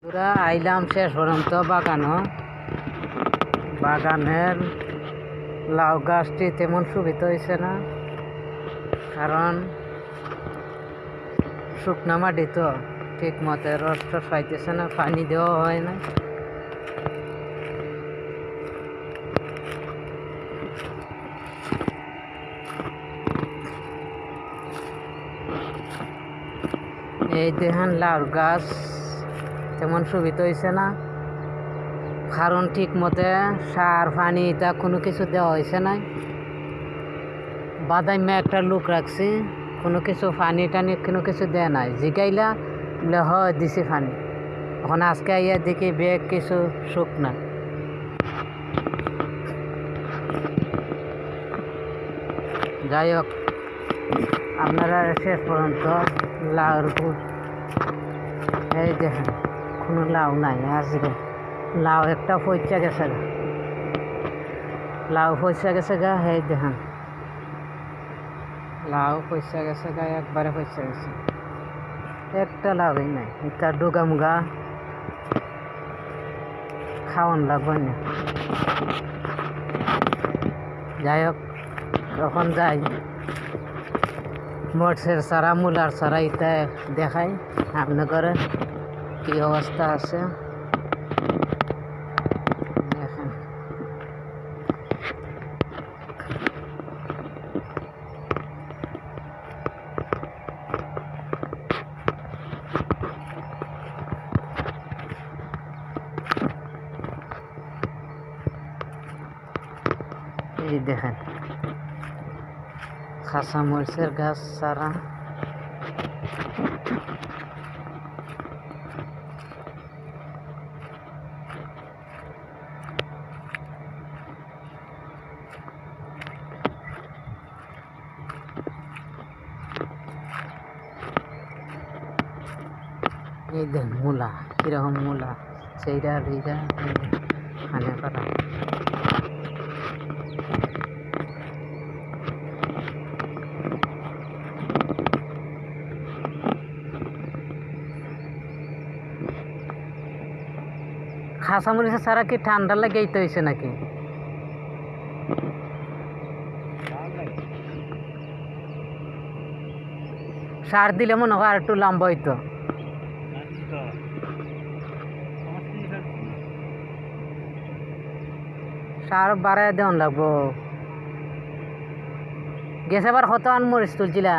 পুরা আইলাম শেষ পর্যন্ত বাগানের লাউ গাছটি তেমন সুবিধা হয়েছে না, কারণ শুকনা মাটি তো ঠিক মতো রস টস পাইতেছে না, পানি দেওয়া হয় না। এই দেখেন লাউর গাছ তেমন সুবিধা হয়েছে না, কারণ ঠিক মতে সার পানি তা কোনো কিছু দেওয়া হয়েছে না। বাদামে একটা লোক রাখছি, কোনো কিছু পানি টানি কোনো কিছু দেয় নাই। জিগাইলা বলে হয় দিছি পানি, এখন আজকে আইয়া দেখি বেগ কিছু শুকনা। যাই হোক, আপনারা শেষ পর্যন্ত লাউর এই দেখেন কোনো লাউ নাই আজকে। লাউ একটা পচা গেছে গা, লাউ পচা গেছে গা। এই দেখেন লাউ পচা গেছে গা, একবারে পচা গেছে, একটা লাউই নাই। এটা ডুগা মুগা খাওয়ান লাগবে না। যাই হোক, তখন যাই মরচের চারা মূলার চারা এটা দেখাই আপনাদের কি অবস্থা আছে। দেখেন এই দেখেন খাসা মরিচের গাছ চারা। এই দেখ মূলা কিরকম মূলা, সেইটা এইটা খানে করা। খাসা মরিচের চারা কি ঠান্ডা লাগে এইতে হয়েছে নাকি? সার দিলে মনে হয় আর একটু লম্বা হইতো। সার বাড়ায় দেওয়ান লাগবো। গেছে বার কত আন মরিচ তুলছিলা?